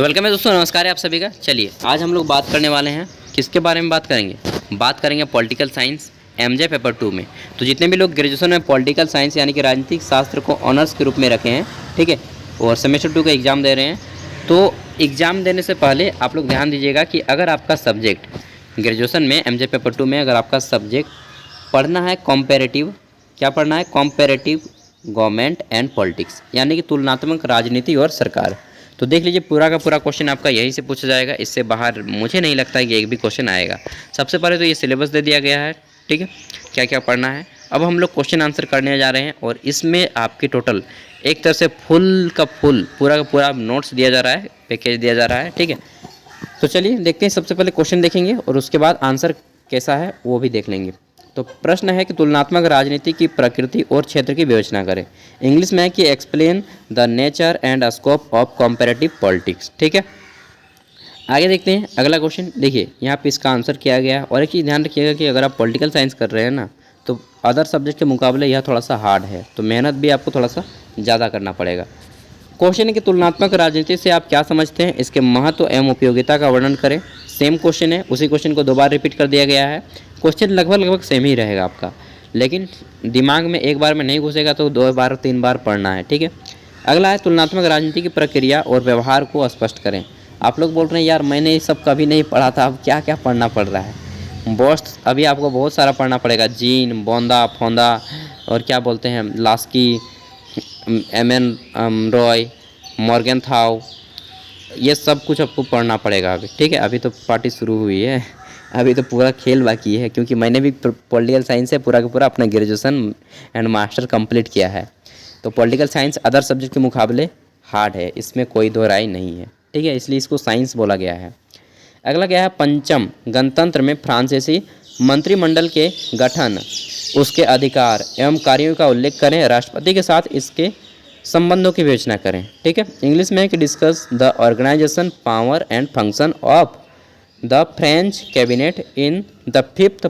तो वेलकम है दोस्तों, नमस्कार है आप सभी का। चलिए आज हम लोग बात करने वाले हैं, किसके बारे में बात करेंगे पॉलिटिकल साइंस एमजे पेपर 2 में। तो जितने भी लोग ग्रेजुएशन में पॉलिटिकल साइंस यानी कि राजनीतिक शास्त्र को ऑनर्स के रूप में रखे हैं, ठीक है, और सेमेस्टर 2 का एग्ज़ाम दे रहे हैं, तो एग्ज़ाम देने से पहले आप लोग ध्यान दीजिएगा कि अगर आपका सब्जेक्ट ग्रेजुएशन में एमजे पेपर 2 में अगर आपका सब्जेक्ट पढ़ना है कॉम्पेरेटिव, क्या पढ़ना है, कॉम्पेरेटिव गवर्नमेंट एंड पॉलिटिक्स, यानी कि तुलनात्मक राजनीति और सरकार, तो देख लीजिए पूरा का पूरा क्वेश्चन आपका यहीं से पूछा जाएगा। इससे बाहर मुझे नहीं लगता है कि एक भी क्वेश्चन आएगा। सबसे पहले तो ये सिलेबस दे दिया गया है, ठीक है, क्या क्या पढ़ना है। अब हम लोग क्वेश्चन आंसर करने जा रहे हैं और इसमें आपकी टोटल एक तरह से फुल का फुल पूरा का पूरा नोट्स दिया जा रहा है, पैकेज दिया जा रहा है, ठीक है। तो चलिए देखते हैं, सबसे पहले क्वेश्चन देखेंगे और उसके बाद आंसर कैसा है वो भी देख लेंगे। तो प्रश्न है कि तुलनात्मक राजनीति की प्रकृति और क्षेत्र की विवेचना करें। इंग्लिश में है कि explain the nature and scope of comparative politics, ठीक है। आगे देखते हैं अगला क्वेश्चन। देखिए यहाँ पे इसका आंसर किया गया। और एक चीज़ ध्यान रखिएगा कि अगर आप पॉलिटिकल साइंस कर रहे हैं ना, तो अदर सब्जेक्ट के मुकाबले यह थोड़ा सा हार्ड है, तो मेहनत भी आपको थोड़ा सा ज़्यादा करना पड़ेगा। क्वेश्चन है कि तुलनात्मक राजनीति से आप क्या समझते हैं, इसके महत्व एवं उपयोगिता का वर्णन करें। सेम क्वेश्चन है, उसी क्वेश्चन को 2 बार रिपीट कर दिया गया है। क्वेश्चन लगभग सेम ही रहेगा आपका, लेकिन दिमाग में एक बार में नहीं घुसेगा तो 2 बार 3 बार पढ़ना है, ठीक है। अगला है तुलनात्मक राजनीति की प्रक्रिया और व्यवहार को स्पष्ट करें। आप लोग बोल रहे हैं यार मैंने ये सब कभी नहीं पढ़ा था, अब क्या क्या पढ़ना पड़ रहा है। बॉस अभी आपको बहुत सारा पढ़ना पड़ेगा, जीन, बोंदा, फोंदा और क्या बोलते हैं लास्की, एम.एन. रॉय, मॉर्गनथाउ, ये सब कुछ आपको पढ़ना पड़ेगा अभी, ठीक है। अभी तो पार्टी शुरू हुई है, अभी तो पूरा खेल बाकी है, क्योंकि मैंने भी पॉलिटिकल साइंस से पूरा का पूरा अपना ग्रेजुएशन एंड मास्टर कंप्लीट किया है। तो पॉलिटिकल साइंस अदर सब्जेक्ट के मुकाबले हार्ड है, इसमें कोई दो राय नहीं है, ठीक है, इसलिए इसको साइंस बोला गया है। अगला क्या है, पंचम गणतंत्र में फ्रांसीसी मंत्रिमंडल के गठन, उसके अधिकार एवं कार्यों का उल्लेख करें। राष्ट्रपति के साथ इसके संबंधों की विवेचना करें, ठीक है। इंग्लिश में है कि discuss the organisation, power and function of the French cabinet in the 5th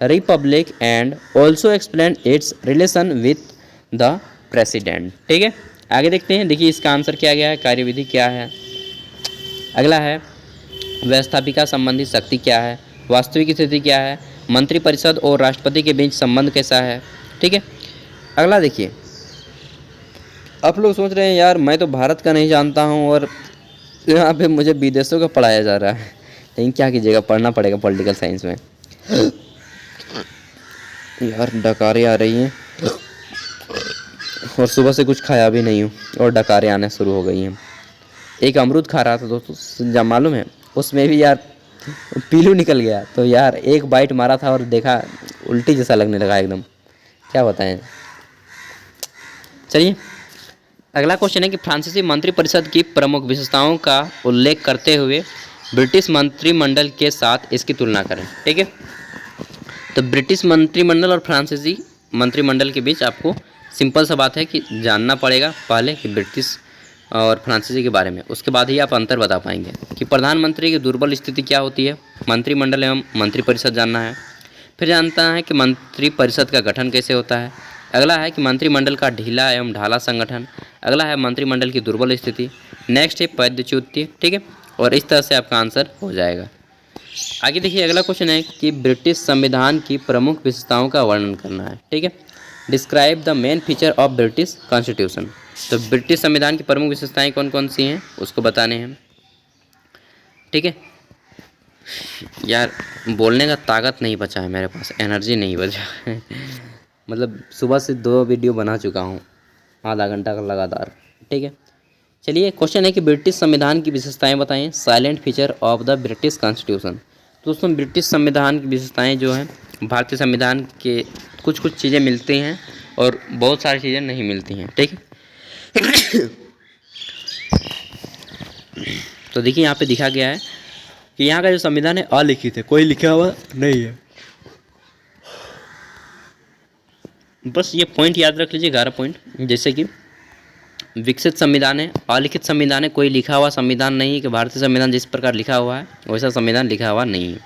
republic and also explain its relation with the president, ठीक है। आगे देखते हैं, देखिए इसका आंसर क्या गया है, कार्यविधि क्या है। अगला है व्यवस्थापिका संबंधी शक्ति क्या है, वास्तविक स्थिति क्या है, मंत्रिपरिषद और राष्ट्रपति के बीच संबंध कैसा है, ठीक है। अगला देखिए, आप लोग सोच रहे हैं यार मैं तो भारत का नहीं जानता हूँ और यहाँ पे मुझे विदेशों का पढ़ाया जा रहा है, लेकिन क्या कीजिएगा, पढ़ना पड़ेगा पॉलिटिकल साइंस में। यार डकारें आ रही हैं और सुबह से कुछ खाया भी नहीं हूँ और डकारें आने शुरू हो गई हैं। एक अमरूद खा रहा था दोस्तों, जब मालूम है उसमें भी यार पीलू निकल गया, तो यार एक बाइट मारा था और देखा उल्टी जैसा लगने लगा एकदम, क्या बताएं। चलिए अगला क्वेश्चन है कि फ्रांसीसी मंत्रिपरिषद की प्रमुख विशेषताओं का उल्लेख करते हुए ब्रिटिश मंत्रिमंडल के साथ इसकी तुलना करें, ठीक है। तो ब्रिटिश मंत्रिमंडल और फ्रांसीसी मंत्रिमंडल के बीच आपको सिंपल सा बात है कि जानना पड़ेगा पहले कि ब्रिटिश और फ्रांसीसी के बारे में, उसके बाद ही आप अंतर बता पाएंगे कि प्रधानमंत्री की दुर्बल स्थिति क्या होती है, मंत्रिमंडल एवं मंत्रिपरिषद जानना है। फिर जानना है कि मंत्रिपरिषद का गठन कैसे होता है। अगला है कि मंत्रिमंडल का ढीला एवं ढाला संगठन। अगला है मंत्रिमंडल की दुर्बल स्थिति। नेक्स्ट है पदच्युति, ठीक है, और इस तरह से आपका आंसर हो जाएगा। आगे देखिए अगला क्वेश्चन है कि ब्रिटिश संविधान की प्रमुख विशेषताओं का वर्णन करना है, ठीक है। Describe the main feature of British constitution. तो ब्रिटिश संविधान की प्रमुख विशेषताएं कौन कौन सी हैं उसको बताने हैं, ठीक है। यार बोलने का ताकत नहीं बचा है मेरे पास, एनर्जी नहीं बचा है। मतलब सुबह से 2 वीडियो बना चुका हूँ, आधा घंटा का लगातार, ठीक है। चलिए क्वेश्चन है कि ब्रिटिश संविधान की विशेषताएं बताएं। Silent feature of the British constitution. दोस्तों ब्रिटिश संविधान की विशेषताएं जो हैं, भारतीय संविधान के कुछ कुछ चीज़ें मिलती हैं और बहुत सारी चीज़ें नहीं मिलती हैं, ठीक है। तो देखिए यहाँ पे दिखा गया है कि यहाँ का जो संविधान है अलिखित है, कोई लिखा हुआ नहीं है। बस ये पॉइंट याद रख लीजिए, 11 पॉइंट, जैसे कि विकसित संविधान है, अलिखित संविधान है, कोई लिखा हुआ संविधान नहीं है कि भारतीय संविधान जिस प्रकार लिखा हुआ है वैसा संविधान लिखा हुआ नहीं है,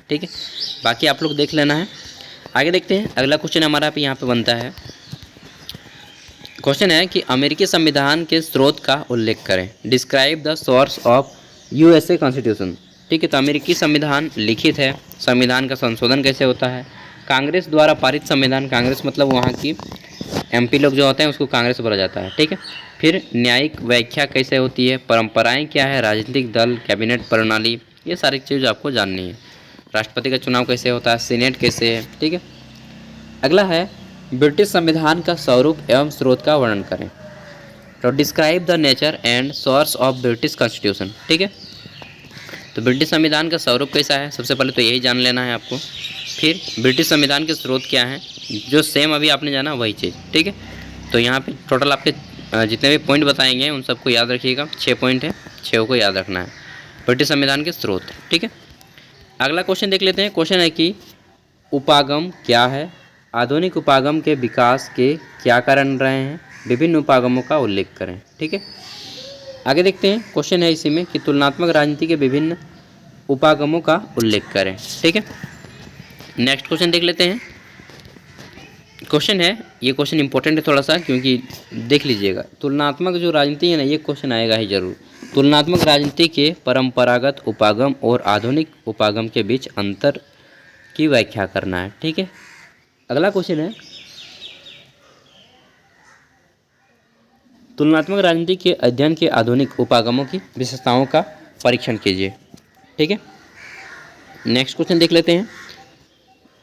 ठीक है। बाकी आप लोग देख लेना है। आगे देखते हैं अगला क्वेश्चन हमारा यहाँ पे बनता है। क्वेश्चन है कि अमेरिकी संविधान के स्रोत का उल्लेख करें। Describe the source of USA constitution, ठीक है। तो अमेरिकी संविधान लिखित है। संविधान का संशोधन कैसे होता है? कांग्रेस द्वारा पारित संविधान, कांग्रेस मतलब वहाँ की एमपी लोग जो होते हैं उसको कांग्रेस बोला जाता है, ठीक है। फिर न्यायिक व्याख्या कैसे होती है, परंपराएं क्या है, राजनीतिक दल, कैबिनेट प्रणाली, ये सारी चीज़ आपको जाननी है। राष्ट्रपति का चुनाव कैसे होता है, सीनेट कैसे है, ठीक है। अगला है ब्रिटिश संविधान का स्वरूप एवं स्रोत का वर्णन करें। तो describe the nature and source of British constitution, ठीक है। तो ब्रिटिश संविधान का स्वरूप कैसा है, सबसे पहले तो यही जान लेना है आपको। फिर ब्रिटिश संविधान के स्रोत क्या हैं, जो सेम अभी आपने जाना वही चीज़, ठीक है। तो यहाँ पे टोटल आपके जितने भी पॉइंट बताएंगे उन सबको याद रखिएगा। 6 पॉइंट है, 6 को याद रखना है। ब्रिटिश संविधान के स्रोत, ठीक है। अगला क्वेश्चन देख लेते हैं। क्वेश्चन है कि उपागम क्या है, आधुनिक उपागम के विकास के क्या कारण रहे हैं, विभिन्न उपागमों का उल्लेख करें, ठीक है। आगे देखते हैं। क्वेश्चन है इसी में कि तुलनात्मक राजनीति के विभिन्न उपागमों का उल्लेख करें, ठीक है। नेक्स्ट क्वेश्चन देख लेते हैं। क्वेश्चन है, ये क्वेश्चन इंपॉर्टेंट है थोड़ा सा, क्योंकि देख लीजिएगा तुलनात्मक जो राजनीति है ना, ये क्वेश्चन आएगा ही जरूर। तुलनात्मक राजनीति के परंपरागत उपागम और आधुनिक उपागम के बीच अंतर की व्याख्या करना है, ठीक है। अगला क्वेश्चन है तुलनात्मक राजनीति के अध्ययन के आधुनिक उपागमों की विशेषताओं का परीक्षण कीजिए, ठीक है। नेक्स्ट क्वेश्चन देख लेते हैं।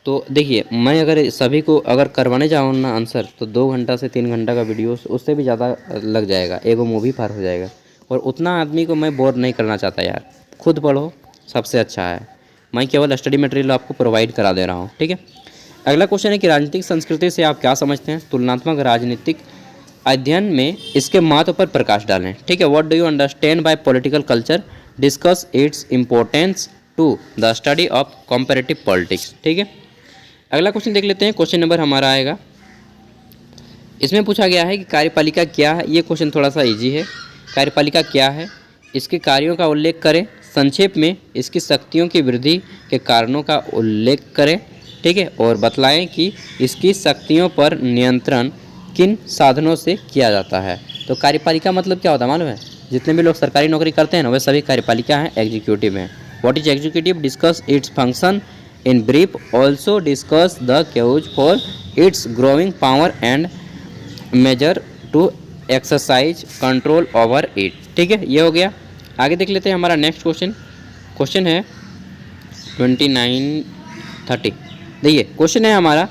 तो देखिए, मैं अगर सभी को अगर करवाने जाऊँ ना आंसर, तो 2 घंटा से 3 घंटा का वीडियो उससे भी ज़्यादा लग जाएगा, एगो मूवी पार हो जाएगा। और उतना आदमी को मैं बोर नहीं करना चाहता यार। खुद पढ़ो, सबसे अच्छा है। मैं केवल स्टडी मटेरियल आपको प्रोवाइड करा दे रहा हूँ, ठीक है। अगला क्वेश्चन है कि राजनीतिक संस्कृति से आप क्या समझते हैं। तुलनात्मक राजनीतिक अध्ययन में इसके महत्व पर प्रकाश डालें, ठीक है। What do you understand by political culture, discuss its importance to the study of comparative politics, ठीक है। अगला क्वेश्चन देख लेते हैं। क्वेश्चन नंबर हमारा आएगा, इसमें पूछा गया है कि कार्यपालिका क्या है। ये क्वेश्चन थोड़ा सा इजी है। कार्यपालिका क्या है, इसके कार्यों का उल्लेख करें, संक्षेप में इसकी शक्तियों की वृद्धि के कारणों का उल्लेख करें, ठीक है। और बतलाएं कि इसकी शक्तियों पर नियंत्रण किन साधनों से किया जाता है। तो कार्यपालिका मतलब क्या होता है मालूम है? जितने भी लोग सरकारी नौकरी करते हैं ना, वे सभी कार्यपालिका हैं, एग्जीक्यूटिव हैं। What is executive, discuss its function in brief, also discuss the causes for its growing power and measure to exercise control over it, ठीक है। ये हो गया। आगे देख लेते हैं हमारा नेक्स्ट क्वेश्चन। क्वेश्चन है 29-30। देखिए क्वेश्चन है हमारा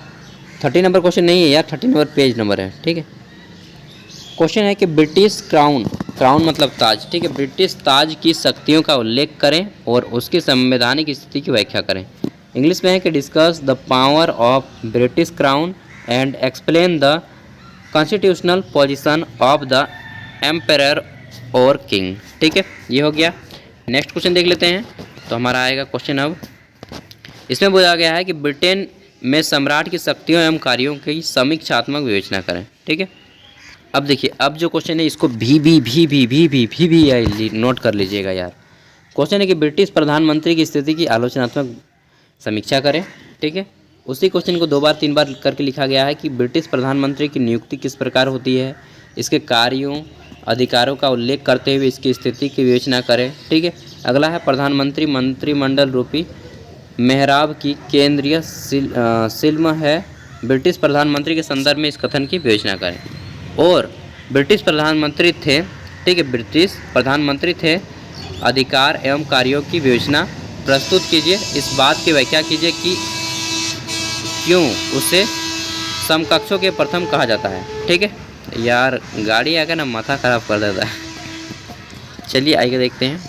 30 नंबर क्वेश्चन नहीं है यार, 30 नंबर पेज नंबर है, ठीक है। क्वेश्चन है कि ब्रिटिश क्राउन, क्राउन मतलब ताज, ठीक है। ब्रिटिश ताज की शक्तियों का उल्लेख करें और उसकी संवैधानिक स्थिति की व्याख्या करें। इंग्लिश में है कि discuss the power of British crown and explain the constitutional position of the emperor और किंग, ठीक है। ये हो गया। नेक्स्ट क्वेश्चन देख लेते हैं। तो हमारा आएगा क्वेश्चन अब, इसमें बोला गया है कि ब्रिटेन में सम्राट की शक्तियों एवं कार्यों की समीक्षात्मक विवेचना करें, ठीक है। अब देखिए, अब जो क्वेश्चन है इसको भी नोट कर लीजिएगा यार। क्वेश्चन है कि ब्रिटिश प्रधानमंत्री की स्थिति की आलोचनात्मक समीक्षा करें, ठीक है। उसी क्वेश्चन को 2 बार 3 बार करके लिखा गया है कि ब्रिटिश प्रधानमंत्री की नियुक्ति किस प्रकार होती है, इसके कार्यों अधिकारों का उल्लेख करते हुए इसकी स्थिति की विवेचना करें, ठीक है। अगला है प्रधानमंत्री मंत्रिमंडल रूपी मेहराब की केंद्रीय सिल्म है, ब्रिटिश प्रधानमंत्री के संदर्भ में इस कथन की विवेचना करें। और ब्रिटिश प्रधानमंत्री थे, ठीक है, ब्रिटिश प्रधानमंत्री थे, अधिकार एवं कार्यों की विवेचना प्रस्तुत कीजिए। इस बात की व्याख्या कीजिए कि क्यों उसे समकक्षों के प्रथम कहा जाता है, ठीक है। यार गाड़ी आकर ना माथा खराब कर देता है। चलिए आगे देखते हैं।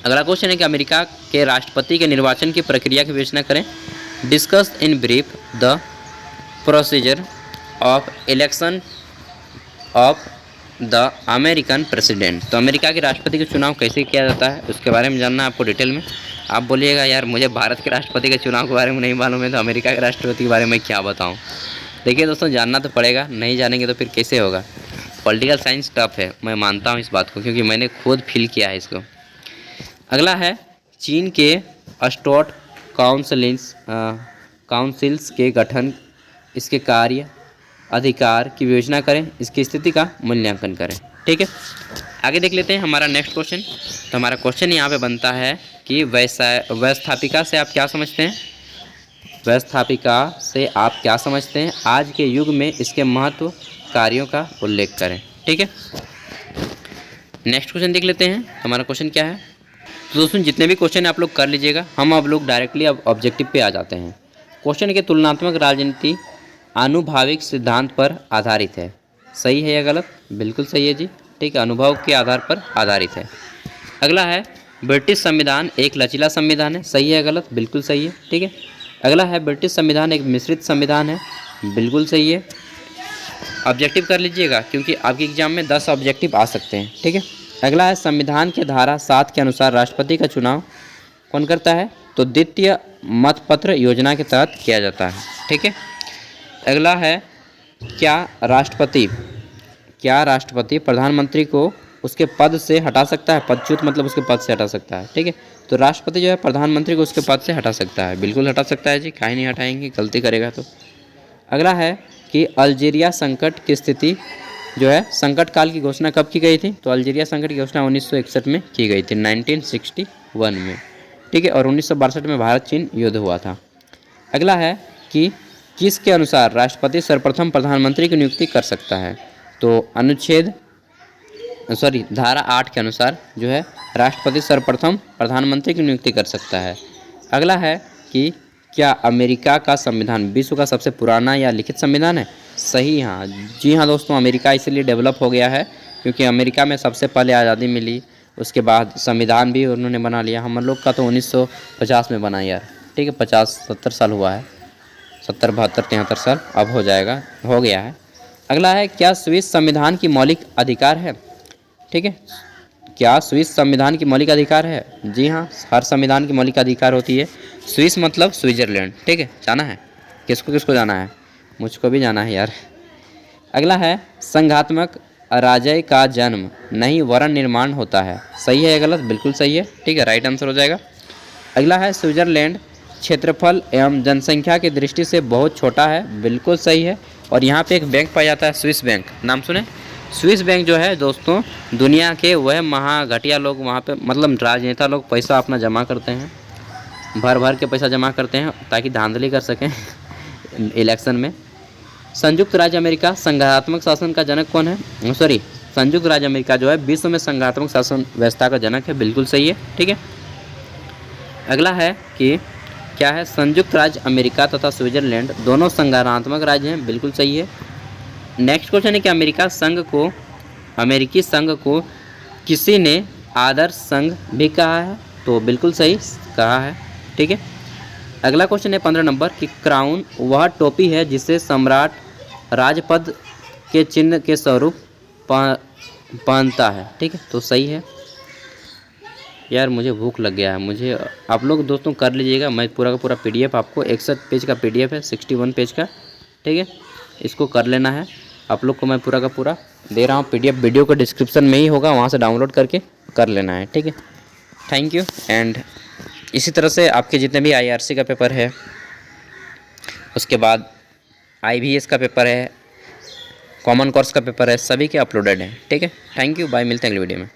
अगला क्वेश्चन है कि अमेरिका के राष्ट्रपति के निर्वाचन की प्रक्रिया की विवेचना करें। Discuss in brief the procedure of election of the American president. तो अमेरिका के राष्ट्रपति का चुनाव कैसे किया जाता है उसके बारे में जानना है आपको डिटेल में। आप बोलिएगा यार मुझे भारत के राष्ट्रपति के चुनाव के बारे में नहीं मालूम है, तो अमेरिका के राष्ट्रपति के बारे में क्या बताऊँ। देखिए दोस्तों, जानना तो पड़ेगा, नहीं जानेंगे तो फिर कैसे होगा। पॉलिटिकल साइंस टफ है, मैं मानता हूँ इस बात को, क्योंकि मैंने खुद फील किया है इसको। अगला है चीन के स्टेट काउंसिल्स के गठन, इसके कार्य अधिकार की विवेचना करें, इसकी स्थिति का मूल्यांकन करें, ठीक है। आगे देख लेते हैं हमारा नेक्स्ट क्वेश्चन। तो हमारा क्वेश्चन यहाँ पे बनता है कि व्यवस्थापिका से आप क्या समझते हैं? व्यवस्थापिका से आप क्या समझते हैं? आज के युग में इसके महत्व कार्यों का उल्लेख करें। ठीक है, नेक्स्ट क्वेश्चन देख लेते हैं। हमारा क्वेश्चन क्या है? तो दोस्तों जितने भी क्वेश्चन आप लोग कर लीजिएगा, हम अब लोग डायरेक्टली अब ऑब्जेक्टिव पे आ जाते हैं। क्वेश्चन के तुलनात्मक राजनीति आनुभाविक सिद्धांत पर आधारित है। सही है या गलत? बिल्कुल सही है जी। ठीक है, अनुभव के आधार पर आधारित है। अगला है ब्रिटिश संविधान एक लचीला संविधान है। सही है या गलत? बिल्कुल सही है। ठीक है, अगला है ब्रिटिश संविधान एक मिश्रित संविधान है। बिल्कुल सही है। ऑब्जेक्टिव कर लीजिएगा क्योंकि आपके एग्जाम में 10 ऑब्जेक्टिव आ सकते हैं। ठीक है, अगला है संविधान के धारा 7 के अनुसार राष्ट्रपति का चुनाव कौन करता है? तो द्वितीय मतपत्र योजना के तहत किया जाता है। ठीक है, अगला है क्या राष्ट्रपति प्रधानमंत्री को उसके पद से हटा सकता है? पदच्युत मतलब उसके पद से हटा सकता है। ठीक है, तो राष्ट्रपति जो है प्रधानमंत्री को उसके पद से हटा सकता है। बिल्कुल हटा सकता है जी, काहे नहीं हटाएंगे, गलती करेगा तो। अगला है कि अल्जीरिया संकट की स्थिति जो है संकट काल की घोषणा कब की गई थी? तो अल्जीरिया संकट की घोषणा 1961 में की गई थी, 1961 में। ठीक है, और 1962 में भारत चीन युद्ध हुआ था। अगला है कि किसके अनुसार राष्ट्रपति सर्वप्रथम प्रधानमंत्री की नियुक्ति कर सकता है? तो धारा 8 के अनुसार जो है राष्ट्रपति सर्वप्रथम प्रधानमंत्री की नियुक्ति कर सकता है। अगला है कि क्या अमेरिका का संविधान विश्व का सबसे पुराना या लिखित संविधान है? सही, हाँ जी हाँ दोस्तों, अमेरिका इसलिए डेवलप हो गया है क्योंकि अमेरिका में सबसे पहले आज़ादी मिली, उसके बाद संविधान भी उन्होंने बना लिया। हम लोग का तो 1950 में बना यार। ठीक है, 50-70 साल हुआ है, 70-72-73 साल अब हो गया है। अगला है क्या स्विस संविधान की मौलिक अधिकार है? ठीक है, क्या स्विस संविधान की मौलिक अधिकार है? जी हाँ, हर संविधान की मौलिक अधिकार होती है। स्विस मतलब स्विट्जरलैंड। ठीक है, जाना है? किसको किसको जाना है? मुझको भी जाना है यार। अगला है संघात्मक राज्य का जन्म नहीं वर्ण निर्माण होता है। सही है या गलत? बिल्कुल सही है। ठीक है, राइट आंसर हो जाएगा। अगला है स्विट्जरलैंड क्षेत्रफल एवं जनसंख्या की दृष्टि से बहुत छोटा है। बिल्कुल सही है। और यहाँ पे एक बैंक पाया जाता है, स्विस बैंक, नाम सुने? स्विस बैंक जो है दोस्तों, दुनिया के वह महाघटिया लोग वहाँ पे मतलब राजनेता लोग पैसा अपना जमा करते हैं, भर भर के पैसा जमा करते हैं ताकि धांधली कर सकें इलेक्शन में। संयुक्त राज्य अमेरिका संघात्मक शासन का जनक कौन है? संयुक्त राज्य अमेरिका जो है विश्व में संघात्मक शासन व्यवस्था का जनक है। बिल्कुल सही है। ठीक है, अगला है कि क्या है संयुक्त राज्य अमेरिका तथा स्विट्जरलैंड दोनों संघात्मक राज्य हैं। बिल्कुल सही है। नेक्स्ट क्वेश्चन है कि अमेरिकी संघ को किसी ने आदर्श संघ भी कहा है? तो बिल्कुल सही कहा है। ठीक है, अगला क्वेश्चन है 15 नंबर कि क्राउन वह टोपी है जिसे सम्राट राजपद के चिन्ह के स्वरूप पहनता है। ठीक है, तो सही है। यार मुझे भूख लग गया है, आप लोग दोस्तों कर लीजिएगा। मैं पूरा का पूरा PDF आपको 61 पेज का PDF है, 61 पेज का। ठीक है, इसको कर लेना है। आप लोग को मैं पूरा का पूरा दे रहा हूँ PDF, वीडियो का डिस्क्रिप्शन में ही होगा, वहाँ से डाउनलोड करके कर लेना है। ठीक है, थैंक यू। एंड इसी तरह से आपके जितने भी IRC का पेपर है, उसके बाद IVS का पेपर है, कॉमन कोर्स का पेपर है, सभी के अपलोडेड हैं। ठीक है, थैंक यू, बाय, मिलते हैं अगली वीडियो में।